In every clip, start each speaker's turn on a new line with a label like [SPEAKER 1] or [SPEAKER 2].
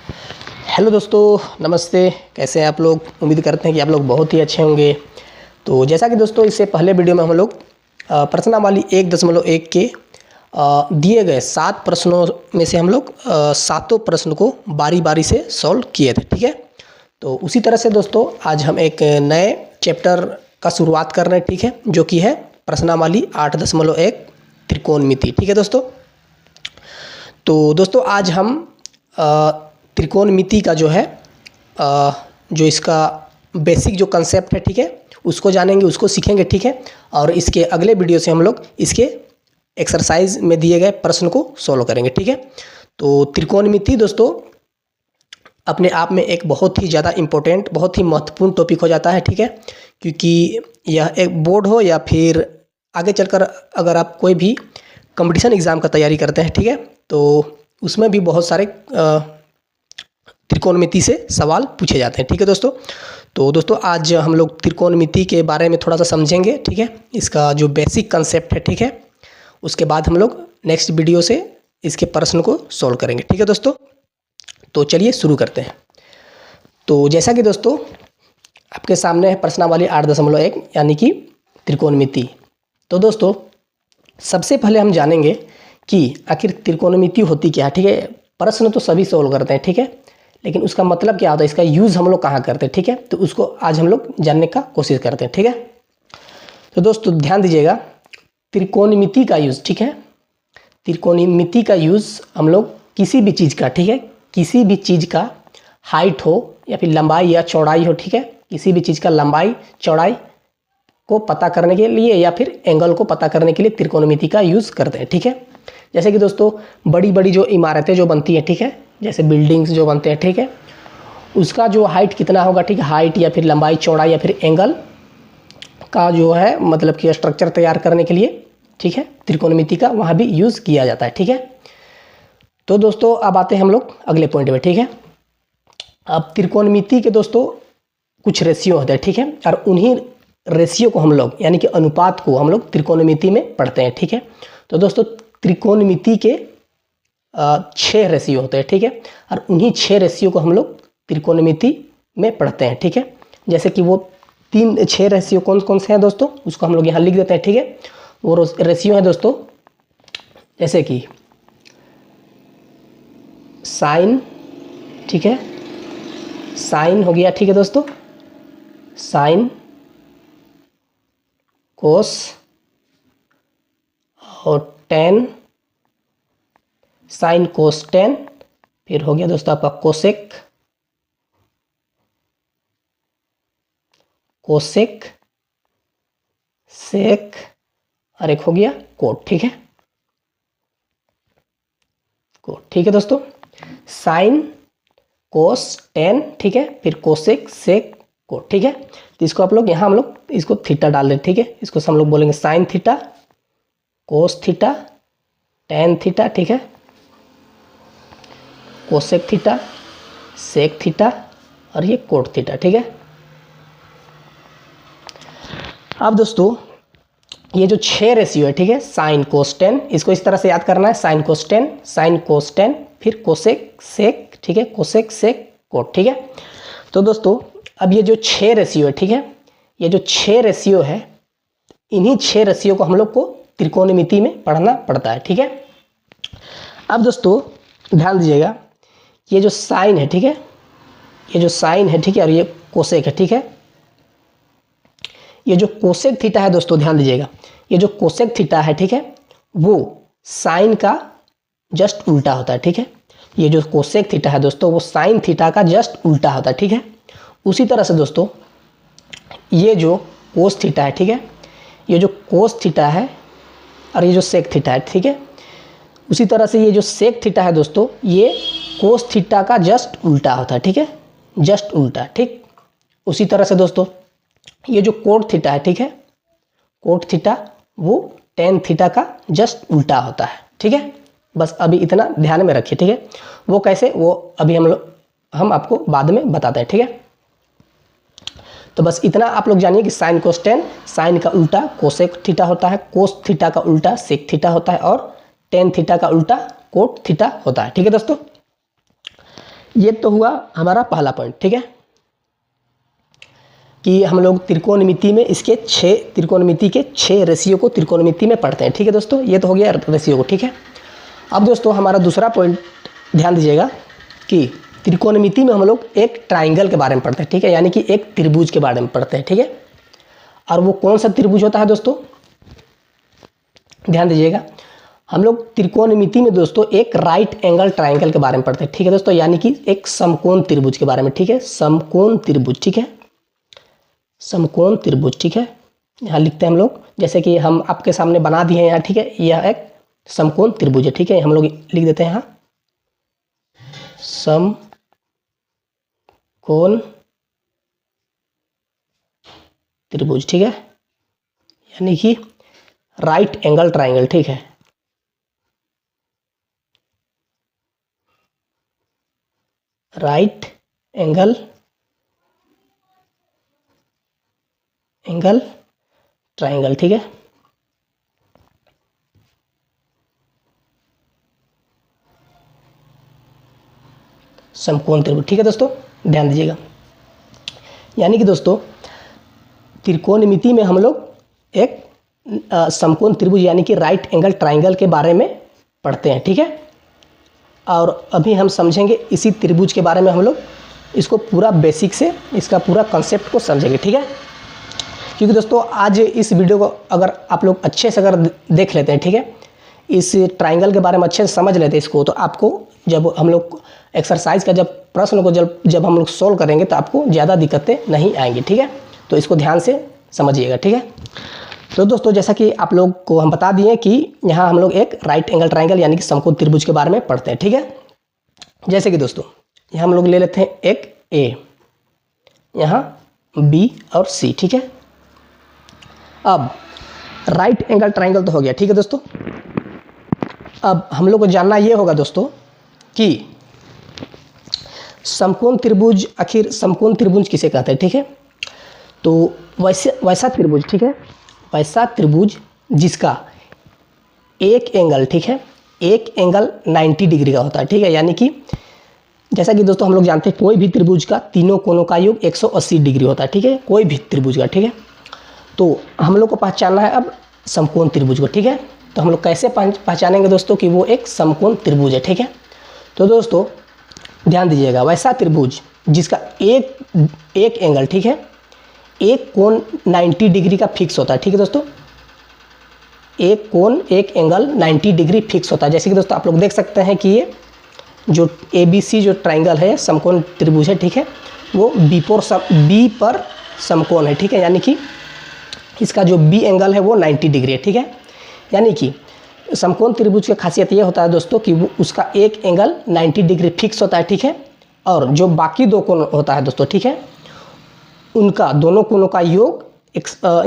[SPEAKER 1] Hello दोस्तों, नमस्ते। कैसे हैं आप लोग? उम्मीद करते हैं कि आप लोग बहुत ही अच्छे होंगे। तो जैसा कि दोस्तों इससे पहले वीडियो में हम लोग प्रश्नावली 1.1 के दिए गए 7 प्रश्नों में से हम लोग सातों प्रश्न को बारी बारी से सॉल्व किए थे। ठीक है, तो उसी तरह से दोस्तों आज हम एक नए चैप्टर का शुरुआत कर रहे हैं। ठीक है, जो कि है प्रश्नावली 8.1 त्रिकोणमिति। ठीक है दोस्तों, तो दोस्तों आज हम त्रिकोणमिति का जो है जो इसका बेसिक जो कंसेप्ट है, ठीक है, उसको जानेंगे, उसको सीखेंगे। ठीक है, और इसके अगले वीडियो से हम लोग इसके एक्सरसाइज में दिए गए प्रश्न को सॉल्व करेंगे। ठीक है, तो त्रिकोणमिति दोस्तों अपने आप में एक बहुत ही ज़्यादा इम्पोर्टेंट, बहुत ही महत्वपूर्ण टॉपिक हो जाता है। ठीक है, क्योंकि यह एक बोर्ड हो या फिर आगे चलकर अगर आप कोई भी कंपटीशन एग्ज़ाम का तैयारी करते हैं, ठीक है, तो उसमें भी बहुत सारे त्रिकोणमिति से सवाल पूछे जाते हैं। ठीक है दोस्तों, तो दोस्तों आज हम लोग त्रिकोणमिति के बारे में थोड़ा सा समझेंगे। ठीक है, इसका जो बेसिक कंसेप्ट है, ठीक है, उसके बाद हम लोग नेक्स्ट वीडियो से इसके प्रश्न को सॉल्व करेंगे। ठीक है दोस्तों, तो चलिए शुरू करते हैं। तो जैसा कि दोस्तों आपके सामने है प्रश्नावली 8.1 यानी कि त्रिकोणमिति। तो दोस्तों सबसे पहले हम जानेंगे कि आखिर त्रिकोणमिति होती क्या है। ठीक है, प्रश्न तो सभी सॉल्व करते हैं, ठीक है, लेकिन उसका मतलब क्या होता है, इसका यूज़ हम लोग कहाँ करते हैं। ठीक है, तो उसको आज हम लोग जानने का कोशिश करते हैं। ठीक है, तो दोस्तों ध्यान दीजिएगा, त्रिकोणमिति का यूज़, ठीक है, त्रिकोणमिति का यूज़ हम लोग किसी भी चीज़ का, ठीक है, किसी भी चीज़ का हाइट हो या फिर लंबाई या चौड़ाई हो, ठीक है, किसी भी चीज़ का लंबाई चौड़ाई को पता करने के लिए या फिर एंगल को पता करने के लिए त्रिकोणमिति का यूज़ करते हैं। ठीक है, जैसे कि दोस्तों बड़ी बड़ी जो इमारतें जो बनती हैं, ठीक है, जैसे बिल्डिंग्स जो बनते हैं, ठीक है, उसका जो हाइट कितना होगा, ठीक है, हाइट या फिर लंबाई चौड़ाई या फिर एंगल का जो है मतलब कि स्ट्रक्चर तैयार करने के लिए, ठीक है, त्रिकोणमिति का वहाँ भी यूज़ किया जाता है। ठीक है, तो दोस्तों अब आते हैं हम लोग अगले पॉइंट में। ठीक है, अब त्रिकोणमिति के दोस्तों कुछ रेशियो होते हैं, ठीक है, और उन्हीं रेशियो को हम लोग यानी कि अनुपात को हम लोग त्रिकोणमिति में पढ़ते हैं। ठीक है, तो दोस्तों त्रिकोणमिति के 6 रेशियो होते हैं, ठीक है, और उन्हीं 6 रेशियो को हम लोग त्रिकोणमिति में पढ़ते हैं। ठीक है, जैसे कि वो 6 रेशियो कौन कौन से हैं दोस्तों, उसको हम लोग यहाँ लिख देते हैं। ठीक है, वो रेशियो है दोस्तों, जैसे कि साइन, ठीक है, साइन हो गया, ठीक है दोस्तों, साइन, कोस और टेन, साइन कोस टेन, फिर हो गया दोस्तों आपका कोसेक, कोसेक, सेक, और एक हो गया कोट। ठीक है, कोट, ठीक है दोस्तों, साइन कोस टेन, ठीक है, फिर कोसेक सेक कोट। ठीक है, तो इसको आप लोग यहाँ हम लोग इसको थीटा डाल दें। ठीक है, इसको हम लोग बोलेंगे sine theta, cos theta, tan theta, ठीक है, कोसेक थीटा, सेक थीटा और ये कोट थीटा। ठीक है, अब दोस्तों ये जो 6 रेशियो है, ठीक है, साइन कोस टेन, इसको इस तरह से याद करना है, sign cos ten, sign cos ten, फिर कोसेक सेक, ठीक है, कोसेक सेक कोट। ठीक है, तो दोस्तों अब ये जो 6 रेशियो है, ठीक है, ये जो 6 रेशियो है, इन्हीं 6 रेशियो को हम लोग को त्रिकोणमिति में पढ़ना पड़ता है। ठीक है, अब दोस्तों ध्यान दीजिएगा, ये जो साइन है, ठीक है, ये जो साइन है, ठीक है, और ये कोसेक है, ठीक है, ये जो कोसेक थीटा है दोस्तों ध्यान दीजिएगा, ये जो कोसेक थीटा है, ठीक है, वो साइन का जस्ट उल्टा होता है। ठीक है, ये जो कोसेक थीटा है दोस्तों वो साइन थीटा का जस्ट उल्टा होता है। ठीक है, उसी तरह से दोस्तों ये जो कोस थीटा है, ठीक है, ये जो कोस थीटा है और ये जो सेक थीटा है, ठीक है, उसी तरह से ये जो सेक थीटा है दोस्तों ये कोस थीटा का जस्ट उल्टा होता है। ठीक है, जस्ट उल्टा। ठीक, उसी तरह से दोस्तों ये जो कोट थीटा है, ठीक है, कोट थीटा वो टेन थीटा का जस्ट उल्टा होता है। ठीक है, बस अभी इतना ध्यान में रखिए। ठीक है, वो कैसे, वो अभी हम आपको बाद में बताते हैं। ठीक है, तो बस इतना आप लोग जानिए कि साइन कोस टेन, साइन का उल्टा कोसेक थीटा होता है, कोस थीटा का उल्टा सेक थीटा होता है और टेन थीटा का उल्टा कोट थीटा होता है। ठीक है दोस्तों, ये तो हुआ हमारा पहला पॉइंट, ठीक है, कि हम लोग त्रिकोणमिति में इसके 6 त्रिकोणमिति के 6 रेशियो को त्रिकोणमिति में पढ़ते हैं, ठीक है दोस्तों, ये तो हो गया रेशियो को, ठीक है। अब दोस्तों हमारा दूसरा पॉइंट ध्यान दीजिएगा कि त्रिकोणमिति में हम लोग एक ट्राइंगल के बारे में पढ़ते हैं, ठीक है, यानी कि एक त्रिभुज के बारे में पढ़ते हैं, ठीक है। और वो कौन सा त्रिभुज होता है दोस्तों, ध्यान दीजिएगा, हम लोग त्रिकोणमिति में दोस्तों एक राइट एंगल ट्राइंगल के बारे में पढ़ते हैं, ठीक है दोस्तों, यानी कि एक समकोण त्रिभुज के बारे में, ठीक है, समकोण त्रिभुज, ठीक है, समकोण त्रिभुज, ठीक है। यहाँ लिखते हैं हम लोग, जैसे कि हम आपके सामने बना दिए हैं यहाँ, ठीक है, यह एक समकोण त्रिभुज है, ठीक है, हम लोग लिख देते हैं यहाँ समकोण त्रिभुज, ठीक है, यानी कि राइट एंगल ट्राइंगल, ठीक है, राइट एंगल ट्राइंगल, ठीक है। समकोण त्रिभुज, ठीक है दोस्तों, ध्यान दीजिएगा, यानी कि दोस्तों त्रिकोणमिति में हम लोग एक समकोण त्रिभुज यानी कि राइट एंगल ट्राइंगल के बारे में पढ़ते हैं, ठीक है। और अभी हम समझेंगे इसी त्रिभुज के बारे में, हम लोग इसको पूरा बेसिक से इसका पूरा कंसेप्ट को समझेंगे, ठीक है। क्योंकि दोस्तों आज इस वीडियो को अगर आप लोग अच्छे से अगर देख लेते हैं, ठीक है, इस ट्राइंगल के बारे में अच्छे से समझ लेते हैं इसको, तो आपको जब हम लोग एक्सरसाइज का जब प्रश्न को जब हम लोग सोल्व करेंगे तो आपको ज़्यादा दिक्कतें नहीं आएंगी, ठीक है। तो इसको ध्यान से समझिएगा, ठीक है। तो दोस्तों जैसा कि आप लोग को हम बता दिए कि यहाँ हम लोग एक राइट एंगल ट्राइंगल यानी कि समकोण त्रिभुज के बारे में पढ़ते हैं, ठीक है। जैसे कि दोस्तों यहाँ हम लोग ले लेते हैं एक ए, यहाँ बी और सी, ठीक है। अब राइट एंगल ट्राइंगल तो हो गया, ठीक है दोस्तों। अब हम लोग को जानना ये होगा दोस्तों कि समकोण त्रिभुज, आखिर समकोण त्रिभुज किसे कहते हैं, ठीक है। तो वैसा त्रिभुज, ठीक है, वैसा त्रिभुज जिसका एक एंगल, ठीक है, एक एंगल 90 डिग्री का होता है, ठीक है, यानी कि जैसा कि दोस्तों हम लोग जानते हैं कोई भी त्रिभुज का तीनों कोनों का योग 180 डिग्री होता है, ठीक है, कोई भी त्रिभुज का, ठीक है। तो हम लोग को पहचानना है अब समकोण त्रिभुज को, ठीक है। तो हम लोग कैसे पहचानेंगे दोस्तों कि वो एक समकोण त्रिभुज है, ठीक है। तो दोस्तों ध्यान दीजिएगा, वैसा त्रिभुज जिसका एक एंगल, ठीक है, एक कोण 90 डिग्री का फिक्स होता है, ठीक है दोस्तों, एक कोण एक एंगल 90 डिग्री फिक्स होता है। जैसे कि दोस्तों आप लोग देख सकते हैं कि ये जो ABC जो ट्राइंगल है समकोण त्रिभुज है, ठीक है, वो बी पर समकोण है, ठीक है, यानी कि इसका जो बी एंगल है वो 90 डिग्री है, ठीक है। यानी कि समकोण त्रिभुज की खासियत ये होता है दोस्तों कि वो उसका एक एंगल 90 डिग्री फिक्स होता है, ठीक है, और जो बाकी दो कोण होता है दोस्तों, ठीक है, उनका दोनों कोणों का योग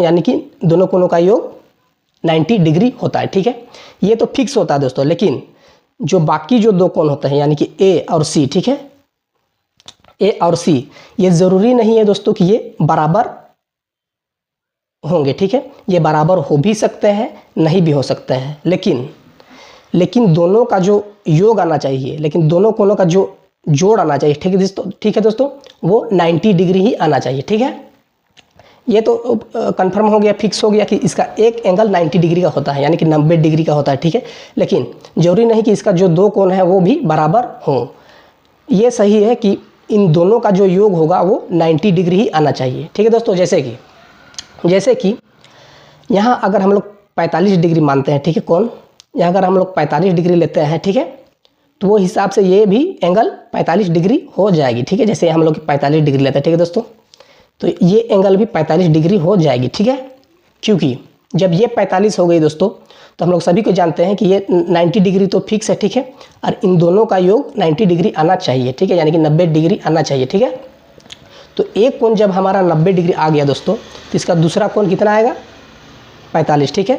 [SPEAKER 1] यानी कि दोनों कोणों का योग 90 डिग्री होता है, ठीक है। ये तो फिक्स होता है दोस्तों, लेकिन जो बाकी जो दो कोण होते हैं यानी कि ए और सी, ठीक है, ए और सी, ये ज़रूरी नहीं है दोस्तों कि ये बराबर होंगे, ठीक है, ये बराबर हो भी सकते हैं, नहीं भी हो सकते हैं, लेकिन दोनों का जो योग आना चाहिए, लेकिन दोनों कोणों का जो जोड़ आना चाहिए, ठीक है दोस्तों, ठीक है दोस्तों, वो 90 डिग्री ही आना चाहिए, ठीक है। ये तो कंफर्म हो गया, फिक्स हो गया कि इसका एक एंगल 90 डिग्री का होता है, यानी कि 90 डिग्री का होता है, ठीक है, लेकिन जरूरी नहीं कि इसका जो दो कोण है वो भी बराबर हों। ये सही है कि इन दोनों का जो योग होगा वो 90 डिग्री ही आना चाहिए, ठीक है दोस्तों। जैसे कि यहाँ अगर हम लोग 45 डिग्री मानते हैं, ठीक है, कोण, यहाँ अगर हम लोग 45 डिग्री लेते हैं, ठीक है, तो वो हिसाब से ये भी एंगल 45 डिग्री हो जाएगी, ठीक है। जैसे हम लोग 45 डिग्री लेते हैं, ठीक है दोस्तों, तो ये एंगल भी 45 डिग्री हो जाएगी, ठीक है, क्योंकि जब ये 45 हो गई दोस्तों तो हम लोग सभी को जानते हैं कि ये 90 डिग्री तो फिक्स है, ठीक है, और इन दोनों का योग 90 डिग्री आना चाहिए, ठीक है, यानी कि 90 डिग्री आना चाहिए, ठीक है। तो एक कोण जब हमारा 90 डिग्री आ गया दोस्तों तो इसका दूसरा कोण कितना आएगा, 45, ठीक है,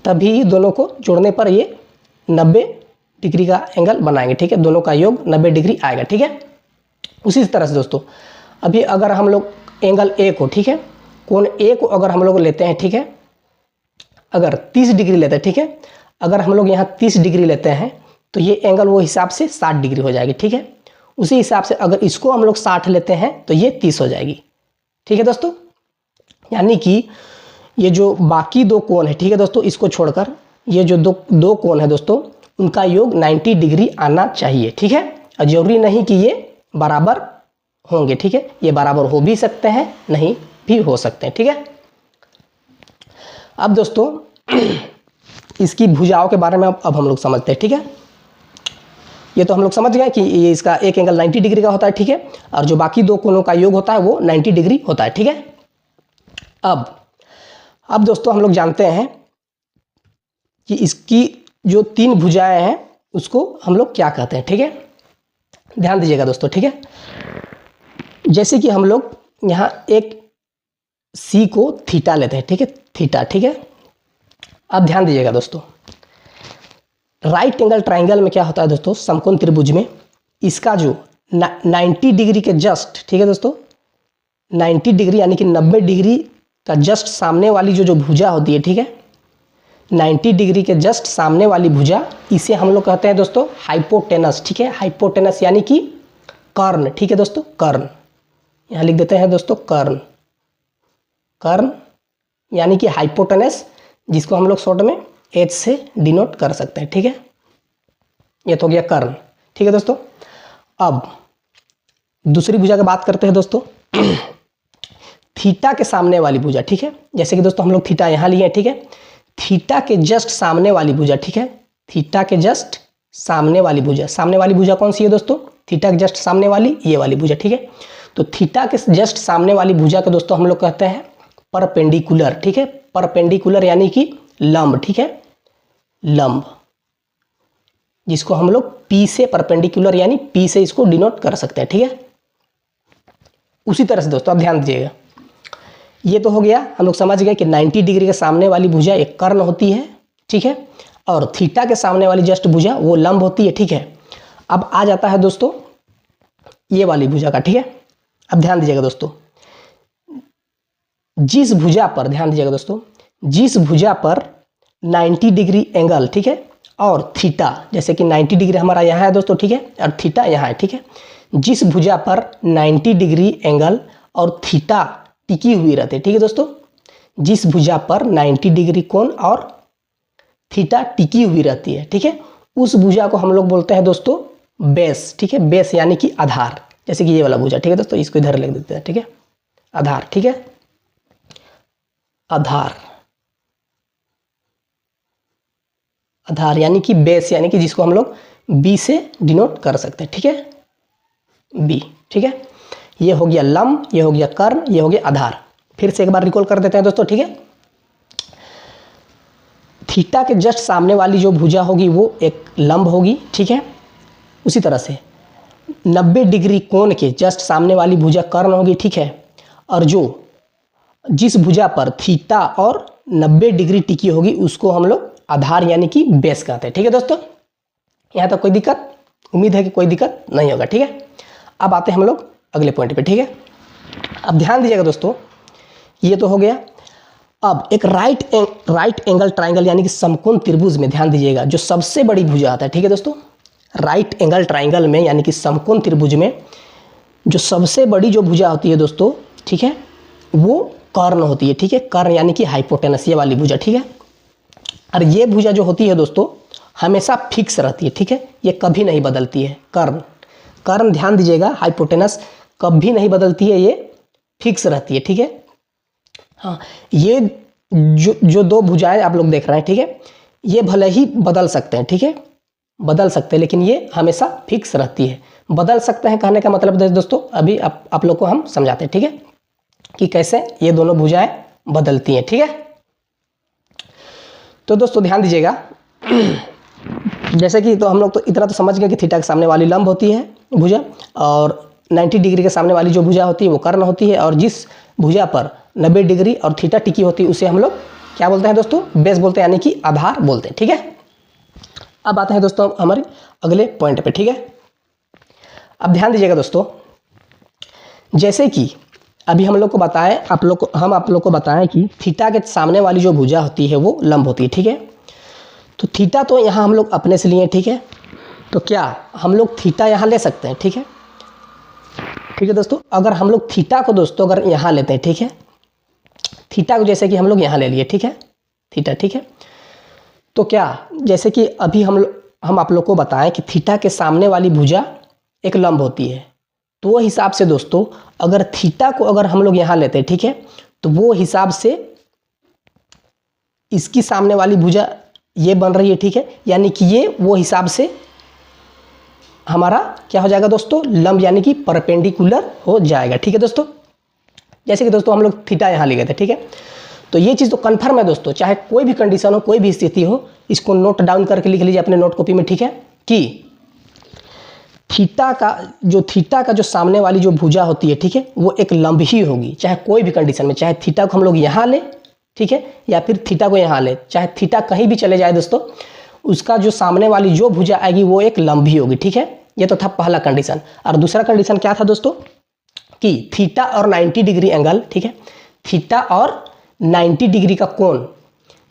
[SPEAKER 1] तभी दोनों को जोड़ने पर ये 90 डिग्री का एंगल बनाएंगे, ठीक है, दोनों का योग 90 डिग्री आएगा, ठीक है। उसी तरह से दोस्तों अभी अगर हम लोग एंगल ए को, ठीक है, कोण ए को अगर हम लोग लेते हैं, ठीक है, अगर 30 डिग्री लेते हैं, ठीक है, अगर हम लोग यहाँ 30 डिग्री लेते हैं तो ये एंगल वो हिसाब से 60 डिग्री हो जाएगी, ठीक है। उसी हिसाब से अगर इसको हम लोग 60 लेते हैं तो ये 30 हो जाएगी। ठीक है दोस्तों, यानी कि ये जो बाकी दो कोण है, ठीक है दोस्तों, इसको छोड़कर ये जो दो कोण है दोस्तों, उनका योग 90 डिग्री आना चाहिए। ठीक है, और जरूरी नहीं कि ये बराबर होंगे। ठीक है, ये बराबर हो भी सकते हैं, नहीं भी हो सकते हैं। ठीक है, अब दोस्तों इसकी भुजाओं के बारे में अब हम लोग समझते हैं। ठीक है, ये तो हम लोग समझ गए कि ये इसका एक एंगल 90 डिग्री का होता है। ठीक है, और जो बाकी दो कोणों का योग होता है वो 90 डिग्री होता है। ठीक है, अब दोस्तों हम लोग जानते हैं कि इसकी जो 3 भुजाएं हैं उसको हम लोग क्या कहते हैं। ठीक है, ध्यान दीजिएगा दोस्तों। ठीक है, जैसे कि हम लोग यहाँ एक सी को थीटा लेते हैं। ठीक है, थीटा। ठीक है, अब ध्यान दीजिएगा दोस्तों, राइट एंगल ट्राइंगल में क्या होता है दोस्तों, समकोण त्रिभुज में इसका जो 90 डिग्री के जस्ट, ठीक है दोस्तों, 90 डिग्री यानी कि 90 डिग्री का जस्ट सामने वाली जो भुजा होती है, ठीक है, 90 डिग्री के जस्ट सामने वाली भुजा, इसे हम लोग कहते हैं दोस्तों हाइपोटेनस। ठीक है, हाइपोटेनस यानी कि कर्ण। ठीक है दोस्तों, कर्ण, यहाँ लिख देते हैं दोस्तों कर्ण। कर्ण यानी कि हाइपोटेनस, जिसको हम लोग शॉर्ट में एच से डिनोट कर सकते हैं। ठीक है, ये तो हो गया कर्ण। ठीक है दोस्तों, अब दूसरी भुजा की बात करते हैं दोस्तों, थीटा के सामने वाली भुजा। ठीक है, जैसे कि दोस्तों हम लोग थीटा यहाँ लिए हैं। ठीक है, थीटा के जस्ट सामने वाली भुजा। ठीक है, थीटा के जस्ट सामने वाली भुजा, सामने वाली भुजा कौन सी है दोस्तों, थीटा के जस्ट सामने वाली ये वाली भुजा। ठीक है, तो थीटा के जस्ट सामने वाली भुजा को दोस्तों हम लोग कहते हैं परपेंडिकुलर। ठीक है, परपेंडिकुलर यानी कि लंब। ठीक है, लंब, जिसको हम लोग P से परपेंडिकुलर यानी P से इसको डिनोट कर सकते हैं। ठीक है, उसी तरह से दोस्तों आप ध्यान दीजिएगा, ये तो हो गया, हम लोग समझ गए कि 90 डिग्री के सामने वाली भुजा एक कर्ण होती है। ठीक है, और थीटा के सामने वाली जस्ट भुजा वो लंब होती है। ठीक है, अब आ जाता है दोस्तों ये वाली भुजा का। ठीक है, अब ध्यान दीजिएगा दोस्तों, जिस भुजा पर, ध्यान दीजिएगा दोस्तों, जिस भुजा पर 90 डिग्री एंगल, ठीक है, और थीटा, जैसे कि 90 डिग्री हमारा यहाँ है दोस्तों। ठीक है, और थीटा यहाँ है। ठीक है, जिस भुजा पर 90 डिग्री एंगल और थीटा टिकी हुई रहती है। ठीक है दोस्तों, जिस भुजा पर 90 डिग्री कोण और थीटा टिकी हुई रहती है। ठीक है, उस भुजा को हम लोग बोलते हैं दोस्तों बेस। ठीक है, बेस यानी कि आधार, जैसे कि ये वाला भुजा। ठीक है दोस्तों, इसको इधर लिख देते हैं। ठीक है, आधार। ठीक है, आधार, आधार यानी कि बेस, यानी कि जिसको हम लोग बी से डिनोट कर सकते हैं। ठीक है, बी। ठीक है, ये हो गया लंब, ये हो गया कर्ण, ये हो गया आधार। फिर से एक बार रिकॉल कर देते हैं दोस्तों। ठीक है, थीटा के जस्ट सामने वाली जो भुजा होगी वो एक लंब होगी। ठीक है, उसी तरह से 90 डिग्री कोण के जस्ट सामने वाली भुजा कर्ण होगी। ठीक है, और जो जिस भुजा पर थीटा और 90 डिग्री टिकी होगी उसको हम लोग आधार यानी कि बेस कहते हैं। ठीक है दोस्तों, यहाँ तक कोई दिक्कत, उम्मीद है कि कोई दिक्कत नहीं होगा। ठीक है, अब आते हैं हम लोग अगले पॉइंट पे। ठीक है, अब ध्यान दीजिएगा दोस्तों, ये तो हो गया। अब एक राइट एंगल ट्राइंगल यानी कि समकोण त्रिभुज में ध्यान दीजिएगा, जो सबसे बड़ी भुजा आता है। ठीक है दोस्तों, राइट एंगल ट्राइंगल में यानी कि समकोण त्रिभुज में जो सबसे बड़ी जो भुजा होती है दोस्तों, ठीक है, वो कर्ण होती है। ठीक है, कर्ण यानी कि हाइपोटेनस, ये वाली भुजा। ठीक है, और ये भुजा जो होती है दोस्तों हमेशा फिक्स रहती है। ठीक है, ये कभी नहीं बदलती है। कर्ण, कर्ण ध्यान दीजिएगा, हाइपोटेनस कभी नहीं बदलती है, ये फिक्स रहती है। ठीक है, हाँ, ये जो दो भुजाएं आप लोग देख रहे हैं, ठीक है, ये भले ही बदल सकते हैं। ठीक है, बदल सकते हैं, लेकिन ये हमेशा फिक्स रहती है। बदल सकते हैं कहने का मतलब दोस्तों अभी आप लोग को हम समझाते हैं। ठीक है, कि कैसे ये दोनों भुजाएं बदलती हैं। ठीक है, तो दोस्तों ध्यान दीजिएगा, जैसे कि तो हम लोग तो इतना तो समझ गए कि थीटा के सामने वाली लंब होती है भुजा, और 90 डिग्री के सामने वाली जो भुजा होती है वो कर्ण होती है, और जिस भुजा पर 90 डिग्री और थीटा टिकी होती है उसे हम लोग क्या बोलते हैं दोस्तों, बेस बोलते हैं, यानी कि आधार बोलते हैं। ठीक है, अब आते हैं दोस्तों हमारे अगले पॉइंट पे। ठीक है, अब ध्यान दीजिएगा दोस्तों, जैसे कि अभी हम लोग को बताएं, आप लोग को बताएं कि थीटा के सामने वाली जो भुजा होती है वो लंब होती है। ठीक है, तो थीटा तो यहाँ हम लोग अपने से लिए। ठीक है, तो क्या हम लोग थीटा यहाँ ले सकते हैं? ठीक है, ठीक है दोस्तों, अगर हम लोग थीटा को दोस्तों अगर यहाँ लेते हैं, ठीक है, थीटा को जैसे कि हम लोग यहाँ ले लिए, ठीक है, थीटा, ठीक है, तो क्या जैसे कि अभी हम आप लोग को बताएं कि थीटा के सामने वाली भुजा एक लंब होती है, तो वो हिसाब से दोस्तों अगर थीटा को अगर हम लोग यहाँ लेते हैं, ठीक है, तो वो हिसाब से इसकी सामने वाली भुजा ये बन रही है, ठीक है, यानी कि ये वो हिसाब से हमारा क्या हो जाएगा दोस्तों, लंब यानी कि परपेंडिकुलर हो जाएगा। ठीक है दोस्तों, जैसे कि दोस्तों हम लोग थीटा यहाँ ले गए थे, ठीक है, तो ये चीज़ तो कन्फर्म है दोस्तों, चाहे कोई भी कंडीशन हो, कोई भी स्थिति हो, इसको नोट डाउन करके लिख लीजिए अपने नोट कॉपी में, ठीक है, कि थीटा का जो सामने वाली जो भुजा होती है, ठीक है, वो एक लंब ही होगी, चाहे कोई भी कंडीशन में, चाहे थीटा को हम लोग यहाँ लें, ठीक है, या फिर थीटा को यहाँ लें, चाहे थीटा कहीं भी चले जाए दोस्तों, उसका जो सामने वाली जो भुजा आएगी वो एक लंब ही होगी। ठीक है, ये तो था पहला कंडीशन। और दूसरा कंडीशन क्या था दोस्तों, कि थीटा और 90 डिग्री एंगल, ठीक है, थीटा और 90 डिग्री का कोण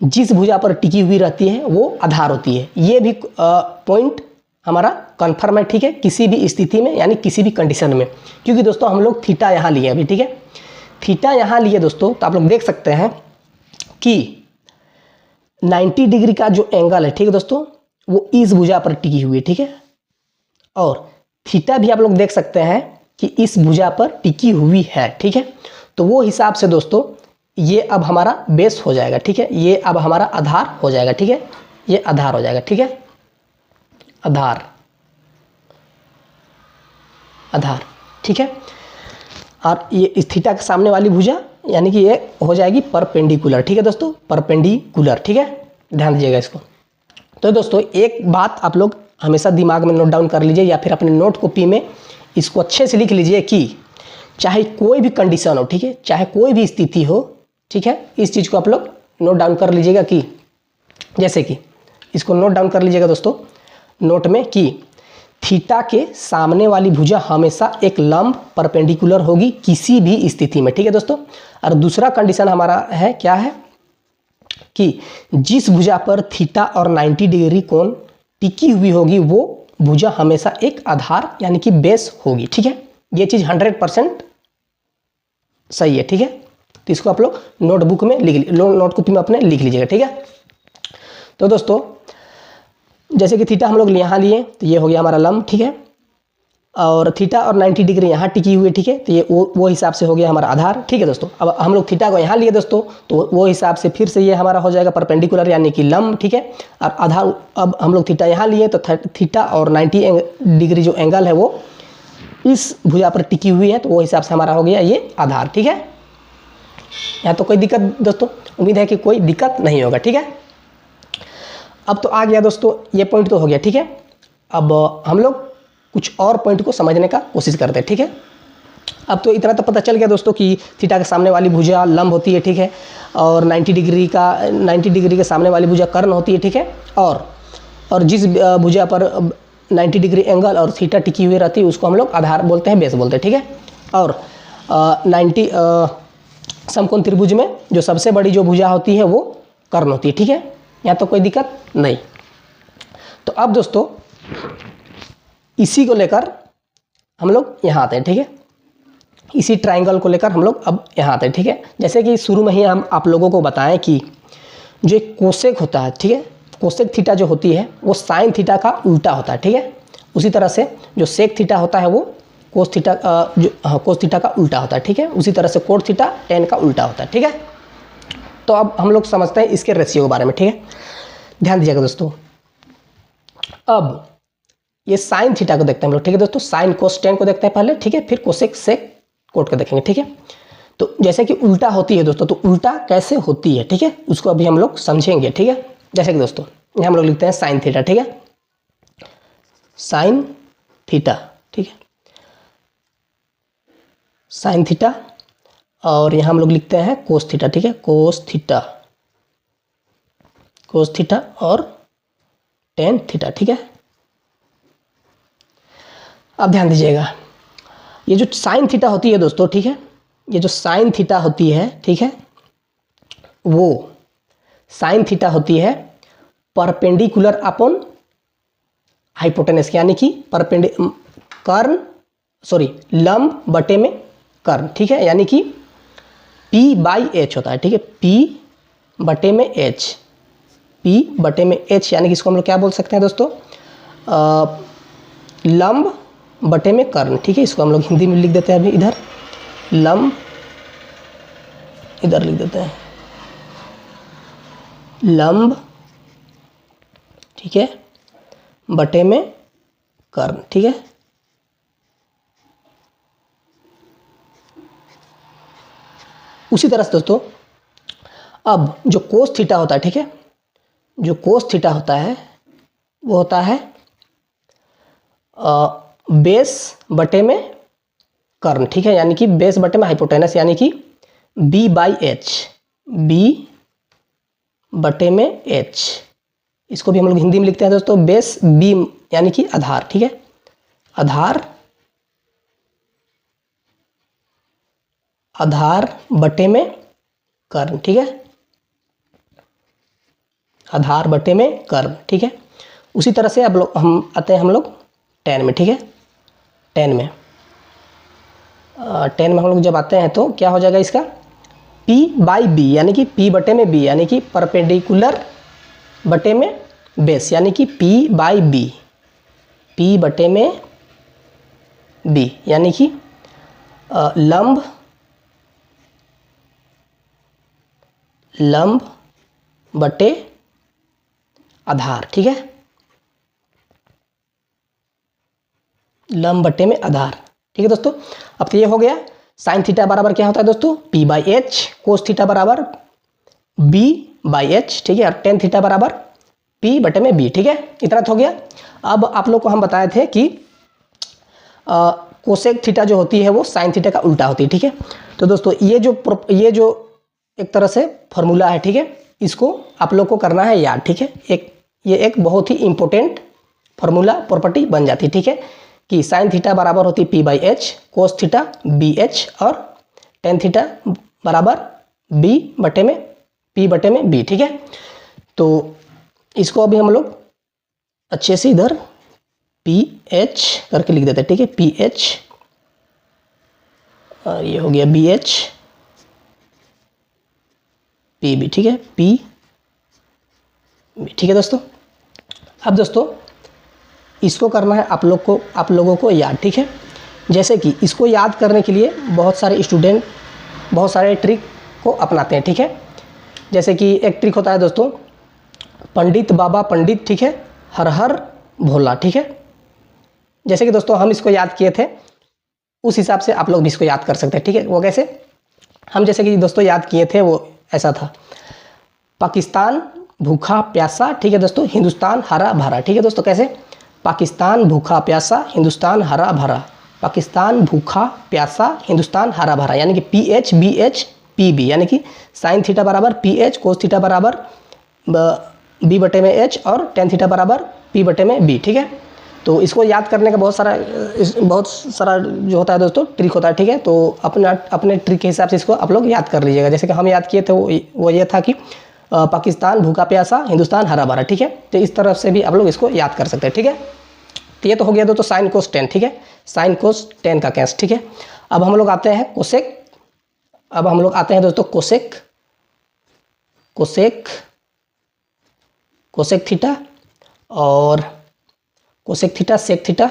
[SPEAKER 1] जिस भुजा पर टिकी हुई रहती है वो आधार होती है। ये भी पॉइंट हमारा कन्फर्म है, ठीक है, किसी भी स्थिति में यानी किसी भी कंडीशन में, क्योंकि दोस्तों हम लोग थीटा यहाँ लिए अभी, ठीक है, थीटा यहाँ लिए दोस्तों, तो आप लोग देख सकते हैं कि 90 डिग्री का जो एंगल है, ठीक है दोस्तों, वो इस भुजा पर टिकी हुई है, ठीक है, और थीटा भी आप लोग देख सकते हैं कि इस भुजा पर टिकी हुई है। ठीक है, तो वो हिसाब से दोस्तों ये अब हमारा बेस हो जाएगा। ठीक है, ये अब हमारा आधार हो जाएगा। ठीक है, ये आधार हो जाएगा। ठीक है, आधार, आधार, ठीक है, और ये इस थीटा के सामने वाली भुजा यानी कि ये हो जाएगी परपेंडिकुलर। ठीक है दोस्तों, परपेंडिकुलर। ठीक है, ध्यान दीजिएगा इसको। तो दोस्तों एक बात आप लोग हमेशा दिमाग में नोट डाउन कर लीजिए या फिर अपने नोट कॉपी में इसको अच्छे से लिख लीजिए कि चाहे कोई भी कंडीशन हो, ठीक है, चाहे कोई भी स्थिति हो, ठीक है, इस चीज़ को आप लोग नोट डाउन कर लीजिएगा कि जैसे कि इसको नोट डाउन कर लीजिएगा दोस्तों नोट में कि थीटा के सामने वाली भुजा हमेशा एक लंब परपेंडिकुलर होगी किसी भी स्थिति में। ठीक है दोस्तों, और दूसरा कंडीशन हमारा है क्या है कि जिस भुजा पर थीटा और 90 डिग्री कोण टिकी हुई होगी वो भुजा हमेशा एक आधार यानी कि बेस होगी। ठीक है, ये चीज़ 100% सही है। ठीक है, तो इसको आप लोग नोटबुक में नोट कॉपी में अपने लिख लीजिएगा। ठीक है, तो दोस्तों जैसे कि थीटा हम लोग यहाँ लिए तो ये हो गया हमारा लंब। ठीक है, और थीटा और 90 डिग्री यहाँ टिकी हुई है। ठीक है, तो ये वो हिसाब से हो गया हमारा आधार। ठीक है दोस्तों, अब हम लोग थीटा को यहाँ लिए दोस्तों तो वो हिसाब से फिर से ये हमारा हो जाएगा परपेंडिकुलर यानी कि लंब। ठीक है, और आधार अब हम लोग थीटा यहाँ लिए तो थीटा और 90 डिग्री जो एंगल है वो इस भुजा पर टिकी हुई है तो वो हिसाब से हमारा हो गया ये आधार। ठीक है, यहाँ तो कोई दिक्कत दोस्तों, उम्मीद है कि कोई दिक्कत नहीं होगा। ठीक है, अब तो आ गया दोस्तों ये पॉइंट तो हो गया। ठीक है, अब हम लोग कुछ और पॉइंट को समझने का कोशिश करते हैं। ठीक है, अब तो इतना तो पता चल गया दोस्तों कि थीटा के सामने वाली भुजा लंब होती है। ठीक है, और 90 डिग्री के सामने वाली भुजा कर्ण होती है। ठीक है, और जिस भुजा पर 90 डिग्री एंगल और थीटा टिकी हुई रहती है उसको हम लोग आधार बोलते हैं, बेस बोलते हैं। ठीक है, और 90 समकोण त्रिभुज में जो सबसे बड़ी जो भुजा होती है वो कर्ण होती है। ठीक है, यहाँ तो कोई दिक्कत नहीं। तो अब दोस्तों इसी को लेकर हम लोग यहाँ आते हैं। ठीक है, इसी ट्राइंगल को लेकर हम लोग अब यहाँ आते हैं। ठीक है, जैसे कि शुरू में ही हम आप लोगों को बताएं कि जो एक कोसेक होता है, ठीक है, कोसेक थीटा जो होती है वो साइन थीटा का उल्टा होता है। ठीक है, उसी तरह से जो सेक थीटा होता है वो कोस थीटा का उल्टा होता है। ठीक है, उसी तरह से कोट थीटा टेन का उल्टा होता है। ठीक है, तो अब हम लोग समझते हैं इसके रेशियो के बारे में। ठीक है, ध्यान दीजिएगा दोस्तों। अब ये साइन थीटा को देखते हैं हम लोग। ठीक है दोस्तों, साइन कोस टेन को देखते हैं पहले। ठीक है, फिर कोसेक सेक कोट को देखेंगे। ठीक है, तो जैसे कि उल्टा होती है दोस्तों, तो उल्टा कैसे होती है, ठीक है, उसको अभी हम लोग समझेंगे। ठीक है, जैसे कि दोस्तों यहाँ हम लोग लिखते हैं साइन थीटा। ठीक है, साइन थीटा। ठीक है, साइन थीटा, और यहाँ हम लोग लिखते हैं कोस थीटा। ठीक है, कोस थीटा, कोस थीटा और टेन थीटा। ठीक है, अब ध्यान दीजिएगा, ये जो साइन थीटा होती है दोस्तों, ठीक है, ये जो साइन थीटा होती है, ठीक है, वो साइन थीटा होती है परपेंडिकुलर अपॉन हाइपोटेनस, यानी कि कर्ण सॉरी लंब बटे में कर्ण, ठीक है, यानी कि P बाई एच होता है, ठीक है, P बटे में H, P बटे में H, यानी कि इसको हम लोग क्या बोल सकते हैं दोस्तों, लंब बटे में कर्ण, ठीक है। इसको हम लोग हिंदी में लिख देते हैं अभी, इधर लंब, इधर लिख देते हैं लंब, ठीक है, बटे में कर्ण, ठीक है। उसी तरह से दोस्तों अब जो कोस थीटा होता है, ठीक है, जो कोस थीटा होता है वो होता है बेस बटे में कर्ण, ठीक है, यानी कि बेस बटे में हाइपोटेनस, यानी कि B बाई एच, B बटे में H। इसको भी हम लोग हिंदी में लिखते हैं दोस्तों बेस B, यानी कि आधार, ठीक है, आधार, आधार बटे में कर्ण, ठीक है, आधार बटे में कर्ण, ठीक है। उसी तरह से अब लोग हम आते हैं हम लोग tan में, ठीक है, tan में हम लोग जब आते हैं तो क्या हो जाएगा इसका, P बाई बी, यानी कि P बटे में B, यानी कि परपेंडिकुलर बटे में बेस, यानी कि P बाई बी, P बटे में B, यानी कि लंब, लंब बटे आधार, ठीक है, लंब बटे में आधार, ठीक है दोस्तों। अब तो ये हो गया साइन थीटा बराबर क्या होता है दोस्तों, P by H, cos theta बराबर B बाई एच, ठीक है, और टेन थीटा बराबर P बटे में B, ठीक है, इतना तो हो गया। अब आप लोग को हम बताए थे कि कोसेक थीटा जो होती है वो साइन थीटा का उल्टा होती है, ठीक है। तो दोस्तों ये जो एक तरह से फॉर्मूला है, ठीक है, इसको आप लोग को करना है याद, ठीक है, ये एक बहुत ही इंपॉर्टेंट फॉर्मूला प्रॉपर्टी बन जाती है, ठीक है, कि साइन थीटा बराबर होती है P by H, cos theta B H, और टेन थीटा बराबर B बटे में P बटे में B, ठीक है। तो इसको अभी हम लोग अच्छे से इधर PH करके लिख देते हैं, ठीक है, PH, और ये हो गया BH PB, ठीक है, P, ठीक है दोस्तों। अब दोस्तों इसको करना है आप लोगों को याद, ठीक है। जैसे कि इसको याद करने के लिए बहुत सारे स्टूडेंट बहुत सारे ट्रिक को अपनाते हैं, ठीक है। जैसे कि एक ट्रिक होता है दोस्तों, पंडित बाबा पंडित, ठीक है, हर हर भोला, ठीक है। जैसे कि दोस्तों हम इसको याद किए थे, उस हिसाब से आप लोग भी इसको याद कर सकते हैं, ठीक है। वो कैसे, हम जैसे कि दोस्तों याद किए थे वो ऐसा था, पाकिस्तान भूखा प्यासा, ठीक है दोस्तों, हिंदुस्तान हरा भरा, ठीक है दोस्तों। कैसे, पाकिस्तान भूखा प्यासा, हिंदुस्तान हरा भरा, पाकिस्तान भूखा प्यासा, हिंदुस्तान हरा भरा, यानी कि PH BH PB, यानी कि साइन थीटा बराबर PH, कोस थीटा बराबर B बटे में H, और टेन थीटा बराबर P बटे में B, ठीक है। तो इसको याद करने का बहुत सारा जो होता है दोस्तों ट्रिक होता है, ठीक है। तो अपने ट्रिक के हिसाब से इसको आप लोग याद कर लीजिएगा। जैसे कि हम याद किए थे वो ये था कि पाकिस्तान भूखा प्यासा, हिंदुस्तान हरा भरा, ठीक है। तो इस तरफ से भी आप लोग इसको याद कर सकते हैं, ठीक है। तो ये तो हो गया दोस्तों साइन कोस टेन, ठीक है, साइन कोस टेन का केस, ठीक है। अब हम लोग आते हैं कोसेक, अब हम लोग आते हैं दोस्तों कोसेक, कोसेक कोसेक थीटा, और कोसेक थीटा, सेक थीटा,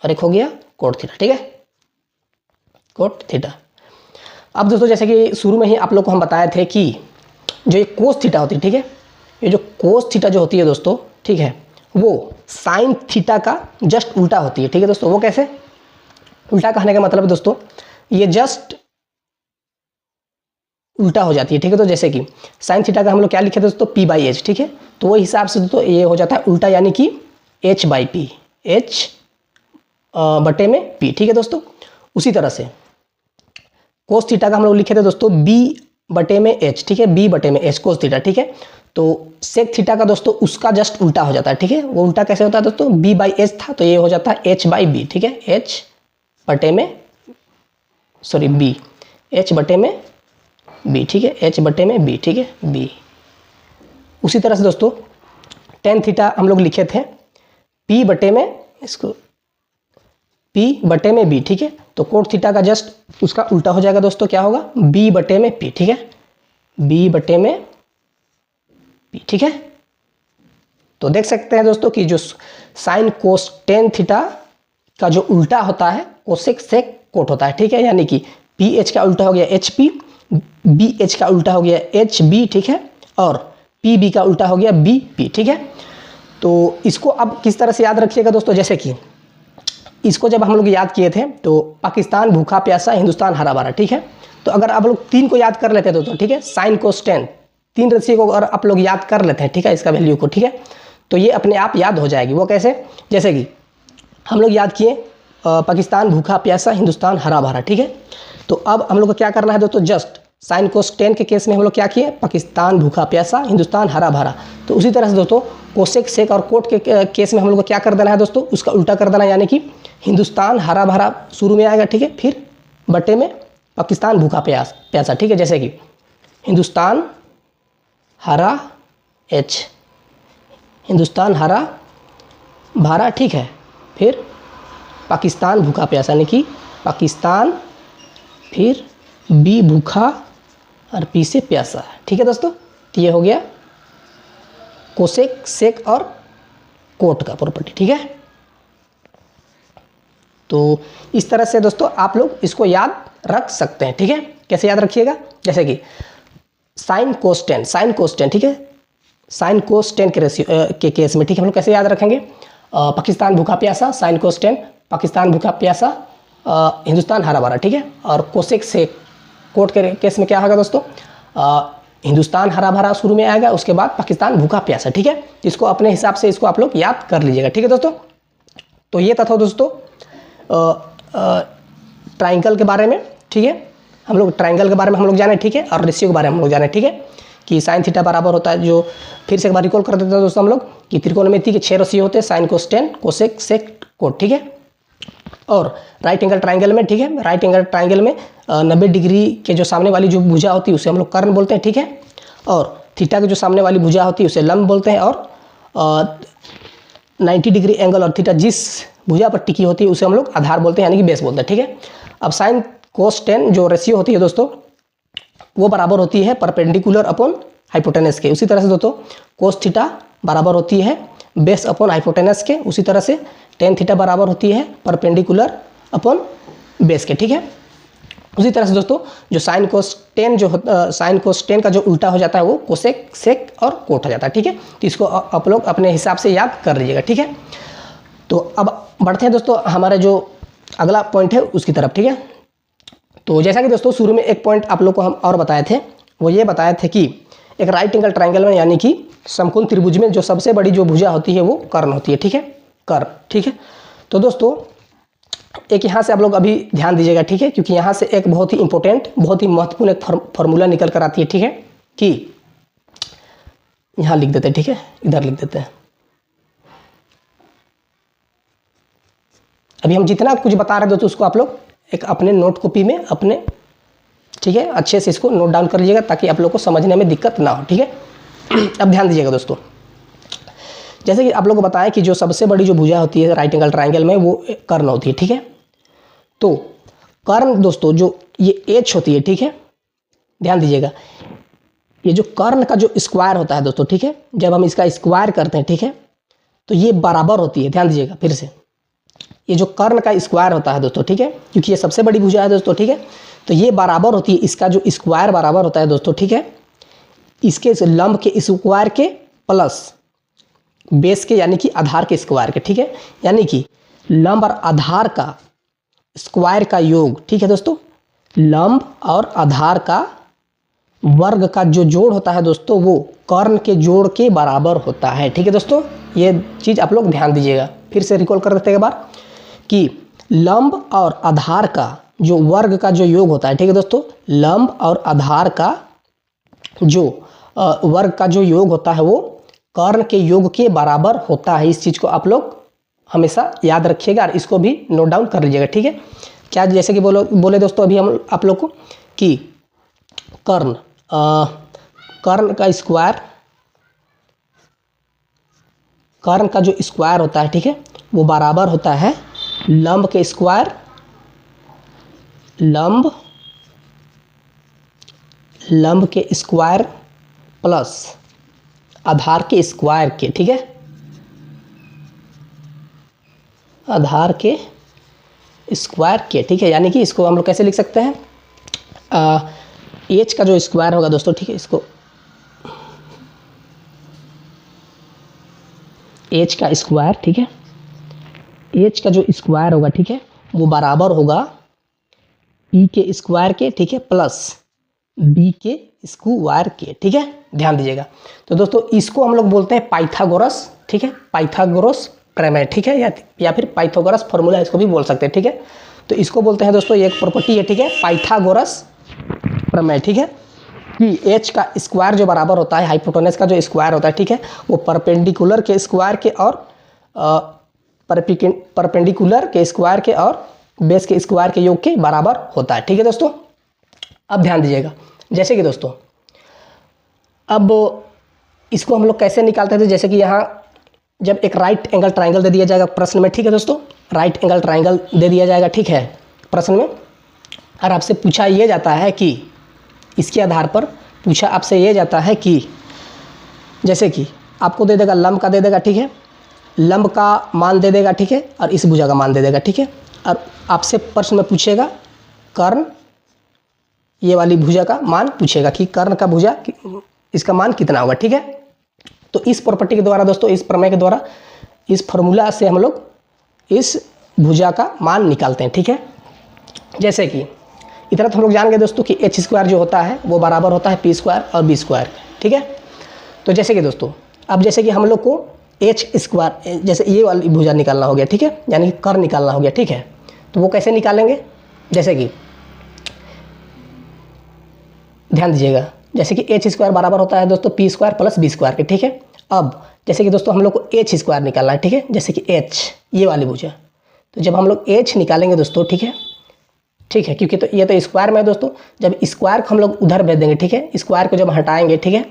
[SPEAKER 1] और एक हो गया कोट थीटा, ठीक है, कोट थीटा। अब दोस्तों जैसे कि शुरू में ही आप लोग को हम बताए थे कि जो ये कोस थीटा होती है, ठीक है, ये जो कोस थीटा जो होती है दोस्तों, ठीक है, वो साइन थीटा का जस्ट उल्टा होती है, ठीक है दोस्तों। वो कैसे, उल्टा कहने का मतलब दोस्तों ये जस्ट उल्टा हो जाती है, ठीक है। तो जैसे कि साइन थीटा का हम लोग क्या लिखे थे दोस्तों, P बाई एच, ठीक है। तो वो हिसाब से दोस्तों ये हो जाता है उल्टा, यानी कि H बाई P, H बटे में P, ठीक है दोस्तों। उसी तरह से कोस थीटा का हम लोग लिखे थे दोस्तों B बटे में H, ठीक है, B बटे में H कोस थीटा, ठीक है। तो सेक थीटा का दोस्तों उसका जस्ट उल्टा हो जाता है, ठीक है। वो उल्टा कैसे होता है दोस्तों, B बाई H था तो ये हो जाता है H बाई B, ठीक है, H बटे में सॉरी B, H बटे में B, ठीक है, H बटे में B, ठीक है, B। उसी तरह से दोस्तों टेन थीटा हम लोग लिखे थे P बटे में, इसको P बटे में B, ठीक है। तो कोट थीटा का जस्ट उसका उल्टा हो जाएगा दोस्तों, क्या होगा B बटे में P, ठीक है, B बटे में P, ठीक है। तो देख सकते हैं दोस्तों कि जो साइन कोस टेन थीटा का जो उल्टा होता है कोसेक सेक कोट होता है, ठीक है। यानी कि PH का उल्टा हो गया HP, BH का उल्टा हो गया HB, ठीक है, और PB का उल्टा हो गया BP, ठीक है। तो इसको अब किस तरह से याद रखिएगा दोस्तों, जैसे कि इसको जब हम लोग याद किए थे तो पाकिस्तान भूखा प्यासा, हिंदुस्तान हरा भरा, ठीक है। तो अगर आप लोग 3 को याद कर लेते हैं दोस्तों, ठीक है, साइन कोस टेन, 3 राशि को अगर आप लोग याद कर लेते हैं, ठीक है, इसका वैल्यू को, ठीक है, तो ये अपने आप याद हो जाएगी। वो कैसे, जैसे कि हम लोग याद किए पाकिस्तान भूखा प्यासा, हिंदुस्तान हरा भरा, ठीक है। तो अब हम लोग को क्या करना है दोस्तों, जस्ट साइन कोस टेन के केस में हम लोग क्या किए, पाकिस्तान भूखा प्यासा, हिंदुस्तान हरा भरा। तो उसी तरह से दोस्तों कोसेक सेक और कोट के केस में हम लोग को क्या कर देना है दोस्तों, उसका उल्टा कर देना है, यानी कि हिंदुस्तान हरा भरा शुरू में आएगा, ठीक है, फिर बटे में पाकिस्तान भूखा प्यासा, ठीक है। जैसे कि हिंदुस्तान हरा H, हिंदुस्तान हरा भरा, ठीक है, फिर पाकिस्तान भूखा प्यासा, यानी कि पाकिस्तान, फिर B भूखा और P से प्यासा, ठीक है दोस्तों। तो ये हो गया कोसेक सेक और कोट का प्रॉपर्टी, ठीक है। तो इस तरह से दोस्तों आप लोग इसको याद रख सकते हैं, ठीक है। कैसे याद रखिएगा, जैसे कि साइन कोस टेन, ठीक है, साइन कोस टेन के केस में, ठीक है, हम लोग कैसे याद रखेंगे, पाकिस्तान भूखा प्यासा, साइन कोस टेन, पाकिस्तान भूखा प्यासा, हिंदुस्तान हरा भरा, ठीक है। और कोसेक से कोट के केस में क्या होगा दोस्तों, हिंदुस्तान हरा भरा शुरू में आएगा, उसके बाद पाकिस्तान भूखा प्यासा, ठीक है। इसको अपने हिसाब से इसको आप लोग याद कर लीजिएगा, ठीक है दोस्तों। तो ये था दोस्तों ट्राइंगल के बारे में, ठीक है, हम लोग ट्राइंगल के बारे में हम लोग जाने, ठीक है, और रेशियो के बारे में हम लोग जाने, ठीक है, कि साइन थीटा बराबर होता है, जो फिर से एक बार रिकॉल कर देते हैं दोस्तों हम लोग कि त्रिकोणमिति के 6 रेशियो होते हैं, sine cos tan, cosec sec cot, ठीक है। और राइट एंगल ट्राइंगल में, ठीक है, राइट एंगल ट्राइंगल में 90 डिग्री के जो सामने वाली जो भुजा होती है उसे हम लोग कर्ण बोलते हैं, ठीक है। और थीटा की जो सामने वाली भुजा होती है उसे लंब बोलते हैं। और 90 डिग्री एंगल और थीटा जिस भुजा पर टिकी होती है उसे हम लोग आधार बोलते हैं, यानी कि बेस बोलते हैं, ठीक है। अब साइन कोस टेन जो रेशियो होती है दोस्तों वो बराबर होती है परपेंडिकुलर अपॉन हाइपोटेनस के। उसी तरह से दोस्तों कोस थीटा बराबर होती है बेस अपॉन हाइपोटेनस के। उसी तरह से टेन थीटा बराबर होती है परपेंडिकुलर अपॉन बेस के, ठीक है। उसी तरह से दोस्तों जो साइन कोस टेन का जो उल्टा हो जाता है वो कोसेक सेक और कोट हो जाता है, ठीक है। तो इसको आप लोग अपने हिसाब से याद कर लीजिएगा, ठीक है। तो अब बढ़ते हैं दोस्तों हमारा जो अगला पॉइंट है उसकी तरफ, ठीक है। तो जैसा कि दोस्तों शुरू में एक पॉइंट आप लोग को हम और बताए थे, वो ये बताए थे कि एक राइट एंगल ट्राइंगल में यानी कि समकोण त्रिभुज में जो सबसे बड़ी जो भुजा होती है वो कर्ण होती है, ठीक है, कर्ण, ठीक है। तो दोस्तों एक यहाँ से आप लोग अभी ध्यान दीजिएगा, ठीक है, क्योंकि यहाँ से एक बहुत ही इंपॉर्टेंट, बहुत ही महत्वपूर्ण एक फॉर्मूला निकल कर आती है, ठीक है, कि यहाँ लिख देते हैं, ठीक है, इधर लिख देते हैं। अभी हम जितना कुछ बता रहे हैं दोस्तों उसको आप लोग एक अपने नोट कॉपी में अपने, ठीक है, अच्छे से इसको नोट डाउन कर लीजिएगा ताकि आप लोग को समझने में दिक्कत ना हो, ठीक है। अब ध्यान दीजिएगा दोस्तों, जैसे कि आप लोग को बताया कि जो सबसे बड़ी जो भुजा होती है राइट एंगल ट्राइंगल में वो कर्ण होती है, ठीक है। तो कर्ण दोस्तों जो ये एच होती है, ठीक है, ध्यान दीजिएगा, ये जो कर्ण का जो स्क्वायर होता है दोस्तों, ठीक है, जब हम इसका स्क्वायर करते हैं, ठीक है, तो ये बराबर होती है, ध्यान दीजिएगा फिर से, ये जो कर्ण का स्क्वायर होता है दोस्तों, ठीक है, क्योंकि ये सबसे बड़ी भुजा है दोस्तों, ठीक है, तो ये बराबर होती है, इसका जो स्क्वायर बराबर होता है दोस्तों, ठीक है, इसके लंब के स्क्वायर के प्लस बेस के यानी कि आधार के स्क्वायर के, ठीक है, यानी कि लंब और आधार का स्क्वायर का योग, ठीक है दोस्तों, लंब और आधार का वर्ग का जो जोड़ होता है दोस्तों वो कर्ण के जोड़ के बराबर होता है, ठीक है दोस्तों। ये चीज़ आप लोग ध्यान दीजिएगा, फिर से रिकॉल कर देते हैं एक बार कि लंब और आधार का जो वर्ग का जो योग होता है, ठीक है दोस्तों, लंब और आधार का जो वर्ग का जो योग होता है वो कर्ण के योग के बराबर होता है। इस चीज़ को आप लोग हमेशा याद रखिएगा और इसको भी नोट डाउन कर लीजिएगा, ठीक है। क्या जैसे कि बोले दोस्तों अभी हम आप लोग को कि कर्ण का स्क्वायर, कर्ण का जो स्क्वायर होता है, ठीक है, वो बराबर होता है लंब के स्क्वायर, लंब के स्क्वायर प्लस आधार के स्क्वायर के, ठीक है, आधार के स्क्वायर के, ठीक है। यानी कि इसको हम लोग कैसे लिख सकते हैं, एच का जो स्क्वायर होगा दोस्तों, ठीक है, इसको एच का स्क्वायर, ठीक है, एच का जो स्क्वायर होगा, ठीक है, वो बराबर होगा ई के स्क्वायर के, ठीक है, प्लस बी के स्क्वायर के, ठीक है। ध्यान दीजिएगा। तो दोस्तों इसको हम लोग बोलते हैं पाइथागोरस, ठीक है, पाइथागोरस प्रमेय, ठीक है, या फिर पाइथागोरस फॉर्मूला इसको भी बोल सकते हैं, ठीक है। तो इसको बोलते हैं दोस्तों, ये एक प्रॉपर्टी है, ठीक है, पाइथागोरस प्रमेय, ठीक है, कि एच का स्क्वायर जो बराबर होता है हाइपोटेनस का जो स्क्वायर होता है, ठीक है, वो परपेंडिकुलर के स्क्वायर के और परपेंडिकुलर के स्क्वायर के और बेस के स्क्वायर के योग के बराबर होता है, ठीक है दोस्तों। अब ध्यान दीजिएगा, जैसे कि दोस्तों अब इसको हम लोग कैसे निकालते थे, जैसे कि यहाँ जब एक राइट एंगल ट्राइंगल दे दिया जाएगा प्रश्न में, ठीक है दोस्तों, राइट एंगल ट्राइंगल दे दिया जाएगा, ठीक है, प्रश्न में, और आपसे पूछा ये जाता है कि इसके आधार पर पूछा आपसे ये जाता है कि जैसे कि आपको दे देगा लंब का दे देगा, ठीक है, लंब का मान दे देगा, ठीक है, और इस भुजा का मान दे देगा, ठीक है, और आपसे प्रश्न में पूछेगा कर्ण, ये वाली भुजा का मान पूछेगा कि कर्ण का भुजा इसका मान कितना होगा, ठीक है। तो इस प्रॉपर्टी के द्वारा दोस्तों, इस प्रमेय के द्वारा, इस फॉर्मूला से हम लोग इस भुजा का मान निकालते हैं, ठीक है। जैसे कि इतना तो हम लोग जान गए दोस्तों कि एच स्क्वायर जो होता है वो बराबर होता है पी स्क्वायर और बी स्क्वायर, ठीक है। तो जैसे कि दोस्तों अब जैसे कि हम लोग को एच स्क्वायर, जैसे ये वाली भुजा निकालना हो गया, ठीक है, यानी कि कर्ण निकालना हो गया, ठीक है। तो वो कैसे निकालेंगे, जैसे कि ध्यान दीजिएगा, जैसे कि एच स्क्वायर बराबर होता है दोस्तों P square plus B square के, ठीक है। अब जैसे कि दोस्तों हम लोग को एच स्क्वायर निकालना है, ठीक है, जैसे कि एच ये वाली भुजा, तो जब हम लोग एच निकालेंगे दोस्तों, ठीक है, ठीक है, क्योंकि तो ये तो स्क्वायर में है दोस्तों, जब स्क्वायर को हम लोग उधर भेज देंगे, ठीक है, स्क्वायर को जब हटाएंगे, ठीक है,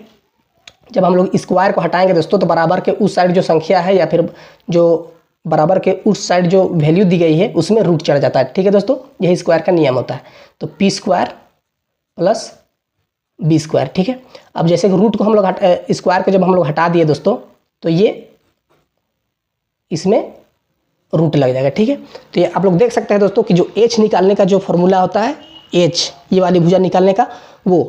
[SPEAKER 1] जब हम लोग स्क्वायर को हटाएंगे दोस्तों, तो बराबर के उस साइड जो संख्या है या फिर जो बराबर के उस साइड जो वैल्यू दी गई है उसमें रूट चढ़ जाता है, ठीक है दोस्तों, यही स्क्वायर का नियम होता है। तो P square plus B square, ठीक है। अब जैसे कि रूट को हम लोग स्क्वायर को जब हम लोग हटा दिए दोस्तों, तो ये इसमें रूट लग जाएगा, ठीक है। तो ये आप लोग देख सकते हैं दोस्तों कि जो एच निकालने का जो फॉर्मूला होता है, एच ये वाली भुजा निकालने का, वो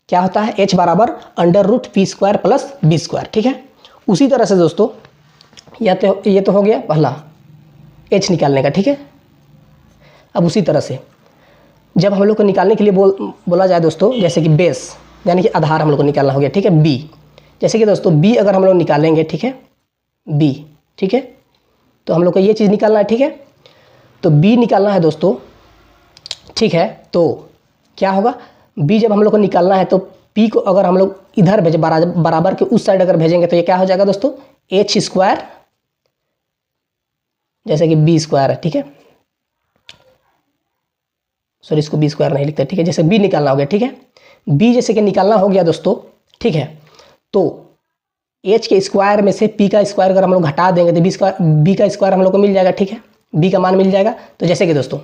[SPEAKER 1] क्या होता है, एच बराबर under root P square plus B square, ठीक है। उसी तरह से दोस्तों ये तो हो गया पहला एच निकालने का, ठीक है। अब उसी तरह से जब हम लोग को निकालने के लिए बोला जाए दोस्तों, जैसे कि बेस यानी कि आधार हम लोग को निकालना हो गया, ठीक है, बी, जैसे कि दोस्तों बी अगर हम लोग निकालेंगे, ठीक है, बी, ठीक है, तो हम लोग को ये चीज़ निकालना है, ठीक है। तो बी निकालना है दोस्तों, ठीक है, तो क्या होगा, बी जब हम लोग को निकालना है तो पी को अगर हम लोग इधर भेजे बराबर के उस साइड अगर भेजेंगे तो ये क्या हो जाएगा दोस्तों, एच स्क्वायर, जैसे कि बी स्क्वायर है, ठीक है, सॉरी इसको बी स्क्वायर नहीं लिखते, ठीक है, जैसे बी निकालना हो गया, ठीक है, बी जैसे कि निकालना हो गया दोस्तों, ठीक है, तो एच के स्क्वायर में से पी का स्क्वायर अगर हम लोग घटा देंगे तो बी का स्क्वायर हम लोग को मिल जाएगा, ठीक है, बी का मान मिल जाएगा। तो जैसे कि दोस्तों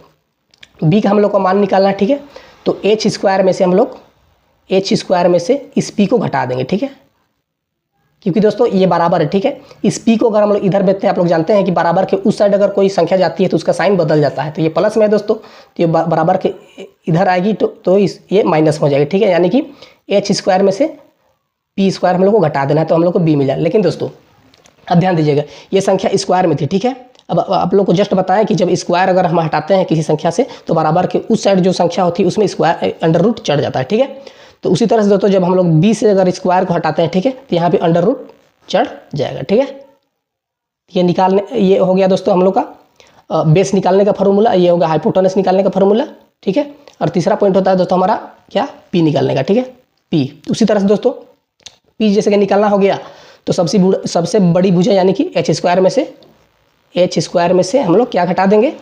[SPEAKER 1] बी का हम लोग को मान निकालना है, ठीक है, तो एच स्क्वायर में से हम लोग एच स्क्वायर में से इस पी को घटा देंगे, ठीक है, क्योंकि दोस्तों ये बराबर है, ठीक है। इस पी को अगर हम लोग इधर भेजते हैं, आप लोग जानते हैं कि बराबर के उस साइड अगर कोई संख्या जाती है तो उसका साइन बदल जाता है, तो ये प्लस में है दोस्तों, तो ये बराबर के इधर आएगी तो ये माइनस हो जाएगी, ठीक है, यानी कि एच स्क्वायर में से पी स्क्वायर हम लोग को घटा देना है तो हम लोग को बी मिला। लेकिन दोस्तों अब ध्यान दीजिएगा, ये संख्या स्क्वायर में थी, ठीक है। अब आप लोग को जस्ट बताया कि जब स्क्वायर अगर हम हटाते हैं किसी संख्या से तो बराबर के उस साइड जो संख्या होती है उसमें स्क्वायर अंडर रूट चढ़ जाता है, ठीक है। तो उसी तरह से दोस्तों जब हम लोग बी से अगर स्क्वायर को हटाते हैं, ठीक है, तो यहाँ पे अंडर रूट चढ़ जाएगा, ठीक है। ये हो गया दोस्तों हम लोग का बेस निकालने का फॉर्मूला, ये होगा हाइपोटेनस निकालने का फॉर्मूला, ठीक है। और तीसरा पॉइंट होता है दोस्तों हमारा क्या, पी निकालने का, ठीक है, पी। उसी तरह से दोस्तों पी जैसे कि निकालना हो गया तो सबसे बड़ी भुजा यानी कि एच स्क्वायर में से हम लोग क्या घटा देंगे,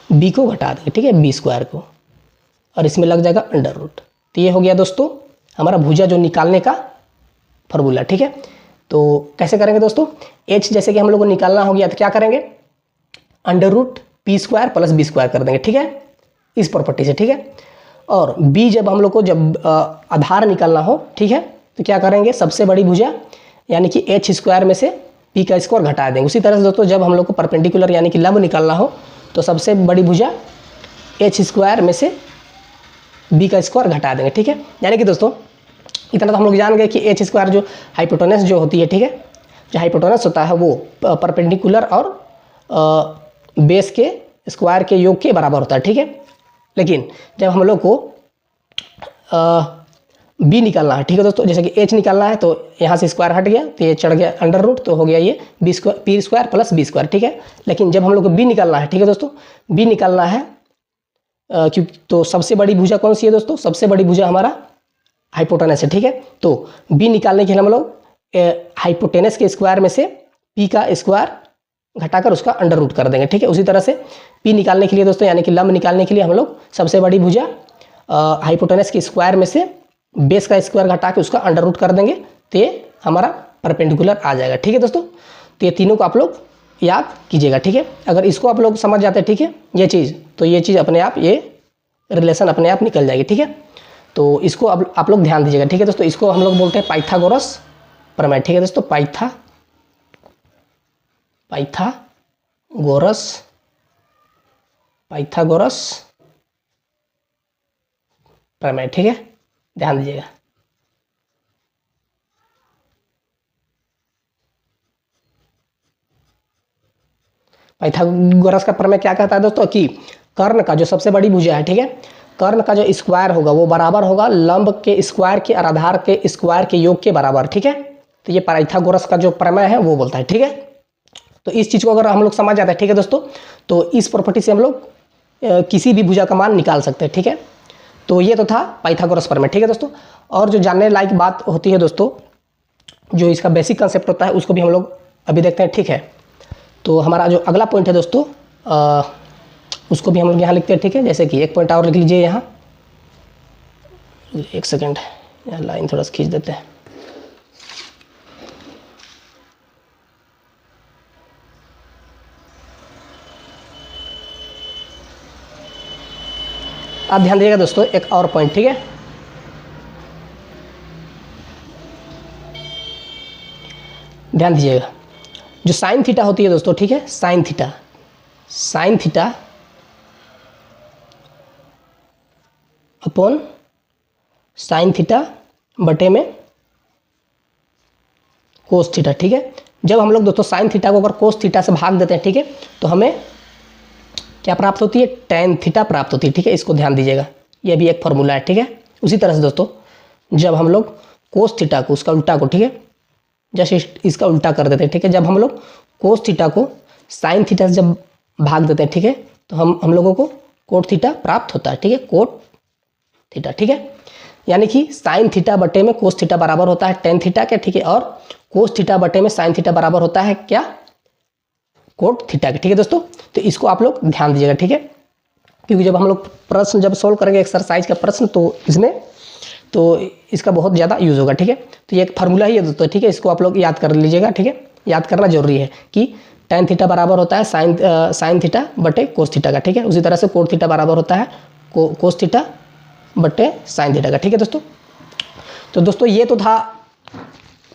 [SPEAKER 1] बी को घटा देंगे, ठीक है, बी स्क्वायर को, और इसमें लग जाएगा अंडर रूट। तो ये हो गया दोस्तों हमारा भुजा जो निकालने का फॉर्मूला, ठीक है। तो कैसे करेंगे दोस्तों, एच जैसे कि हम लोग को निकालना हो गया तो क्या करेंगे, under root P square plus B square कर देंगे, ठीक है, इस प्रॉपर्टी से, ठीक है। और बी जब हम लोग को जब आधार निकालना हो, ठीक है, तो क्या करेंगे, सबसे बड़ी भुजा यानी कि एच स्क्वायर में से पी का स्क्वायर घटा देंगे। उसी तरह से दोस्तों जब हम लोग को परपेंडिकुलर यानी कि लंब निकालना हो तो सबसे बड़ी भुजा एच स्क्वायर में से बी का स्क्वायर घटा देंगे, ठीक है। यानी कि दोस्तों इतना तो हम लोग जान गए कि एच स्क्वायर जो हाइपोटेनस जो होती है, ठीक है, जो हाइपोटेनस होता है वो परपेंडिकुलर और बेस के स्क्वायर के योग के बराबर होता है, ठीक है। लेकिन जब हम लोग को बी निकालना है, ठीक है दोस्तों, जैसे कि एच निकालना है तो यहाँ से स्क्वायर हट गया तो ये चढ़ गया अंडर रूट, तो हो गया ये B square, P square plus B square, ठीक है। लेकिन जब हम लोग को बी निकालना है, ठीक है दोस्तों, बी निकालना है क्योंकि तो सबसे बड़ी भुजा कौन सी है दोस्तों, सबसे बड़ी भुजा हमारा हाइपोटेनस है, ठीक है। तो बी निकालने के लिए हम लोग हाइपोटेनस के स्क्वायर में से पी का स्क्वायर घटाकर उसका अंडर रूट कर देंगे, ठीक है। उसी तरह से पी निकालने के लिए दोस्तों यानी कि लंब निकालने के लिए हम लोग सबसे बड़ी भुजा हाइपोटेनस के स्क्वायर में से बेस का स्क्वायर घटा के उसका अंडर रूट कर देंगे तो ये हमारा परपेंडिकुलर आ जाएगा, ठीक है दोस्तों। तो ये तीनों को आप लोग याद कीजिएगा, ठीक है। अगर इसको आप लोग समझ जाते हैं, ठीक है, ये चीज़, तो ये चीज़ अपने आप, ये रिलेशन अपने आप निकल जाएगी, ठीक है। तो इसको आप लोग ध्यान दीजिएगा, ठीक है दोस्तों। इसको हम लोग बोलते हैं पाइथागोरस प्रमेय, ठीक है दोस्तों, पाइथागोरस प्रमेय, ठीक है, ध्यान दीजिएगा। पाइथागोरस का प्रमेय क्या कहता है दोस्तों कि कर्ण का जो सबसे बड़ी भुजा है, ठीक है, कर्ण का जो स्क्वायर होगा वो बराबर होगा लंब के स्क्वायर के और आधार के स्क्वायर के योग के बराबर, ठीक है। तो ये पाइथागोरस का जो प्रमेय है वो बोलता है, ठीक है। तो इस चीज़ को अगर हम लोग समझ जाते हैं, ठीक है दोस्तों, तो इस प्रॉपर्टी से हम लोग किसी भी भुजा का मान निकाल सकते हैं, ठीक है। तो ये तो था पाइथागोरस प्रमेय, ठीक है दोस्तों। और जो जानने लायक बात होती है दोस्तों, जो इसका बेसिक कंसेप्ट होता है उसको भी हम लोग अभी देखते हैं, ठीक है। तो हमारा जो अगला पॉइंट है दोस्तों उसको भी हम लोग यहाँ लिखते हैं, ठीक है। जैसे कि एक पॉइंट और लिख लीजिए यहाँ, एक सेकेंड, यहाँ लाइन थोड़ा सा खींच देते हैं। आप ध्यान दीजिएगा दोस्तों, एक और पॉइंट, ठीक है। ध्यान दीजिएगा, जो साइन थीटा होती है दोस्तों, ठीक है, sine theta upon sine theta बटे में कोस थीटा, ठीक है। जब हम लोग दोस्तों साइन थीटा को अगर कोस थीटा से भाग देते हैं, ठीक है, तो हमें क्या प्राप्त होती है, टैन थीटा प्राप्त होती है, ठीक है। इसको ध्यान दीजिएगा, ये भी एक फॉर्मूला है, ठीक है। उसी तरह से दोस्तों जब हम लोग कोस थीटा को, उसका उल्टा को, ठीक है, जैसे इसका उल्टा कर देते हैं, ठीक है, जब हम लोग कोस थीटा को साइन थीटा से जब भाग देते हैं, ठीक है, तो हम लोगों को कोट थीटा प्राप्त होता है, ठीक है, कोट थीटा, ठीक है। यानी कि साइन थीटा बटे में कोस थीटा बराबर होता है टेन थीटा के, ठीक है, और कोस थीटा बटे में साइन थीटा बराबर होता है क्या, कोट थीटा के, ठीक है दोस्तों। तो इसको आप लोग ध्यान दीजिएगा, ठीक है, क्योंकि जब हम लोग प्रश्न जब सोल्व करेंगे एक्सरसाइज का प्रश्न तो इसमें तो इसका बहुत ज़्यादा यूज़ होगा, ठीक है। तो ये एक फार्मूला ही है दोस्तों, ठीक है, इसको आप लोग याद कर लीजिएगा, ठीक है, याद करना जरूरी है कि टेन थीटा बराबर होता है साइन थीटा बटे कोस थीटा का, ठीक है। उसी तरह से कोट थीटा बराबर होता है कोस थीटा बटे साइन थीटा का, ठीक है दोस्तों। तो दोस्तों ये तो था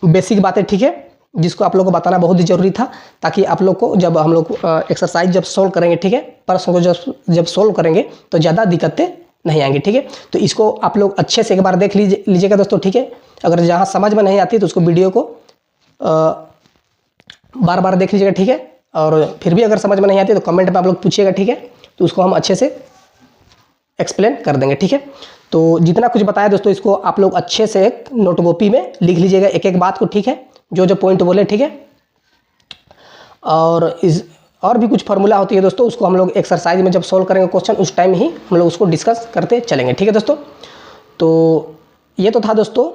[SPEAKER 1] बेसिक बातें, ठीक है, जिसको आप लोगों को बताना बहुत ही जरूरी था, ताकि आप लोग को जब हम लोग एक्सरसाइज जब सोल्व करेंगे, ठीक है, प्रश्न को जब सोल्व करेंगे तो ज़्यादा दिक्कतें नहीं आएंगी, ठीक है। तो इसको आप लोग अच्छे से एक बार देख लीजिएगा दोस्तों, ठीक है। अगर जहाँ समझ में नहीं आती तो उसको वीडियो को बार बार देख लीजिएगा, ठीक है। और फिर भी अगर समझ में नहीं आती तो कमेंट में आप लोग पूछिएगा, ठीक है, तो उसको हम अच्छे से एक्सप्लेन कर देंगे, ठीक है। तो जितना कुछ बताया दोस्तों इसको आप लोग अच्छे से एक नोटकॉपी में लिख लीजिएगा एक एक बात को, ठीक है, जो पॉइंट बोले, ठीक है। और भी कुछ फार्मूला होती है दोस्तों, उसको हम लोग एक्सरसाइज में जब सोल्व करेंगे क्वेश्चन उस टाइम ही हम लोग उसको डिस्कस करते चलेंगे, ठीक है दोस्तों। तो ये तो था दोस्तों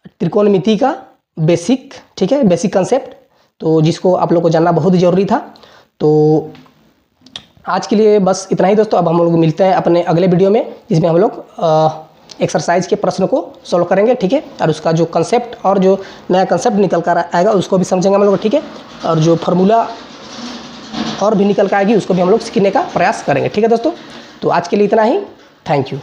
[SPEAKER 1] त्रिकोणमिति का बेसिक, ठीक है, बेसिक कंसेप्ट, तो जिसको आप लोग को जानना बहुत ही ज़रूरी था। तो आज के लिए बस इतना ही दोस्तों। अब हम लोग मिलते हैं अपने अगले वीडियो में, जिसमें हम लोग एक्सरसाइज के प्रश्न को सॉल्व करेंगे, ठीक है, और उसका जो कंसेप्ट और जो नया कंसेप्ट निकल कर आएगा उसको भी समझेंगे हम लोग, ठीक है। और जो फार्मूला और भी निकल के आएगी उसको भी हम लोग सीखने का प्रयास करेंगे। ठीक है दोस्तों, तो आज के लिए इतना ही। Thank you.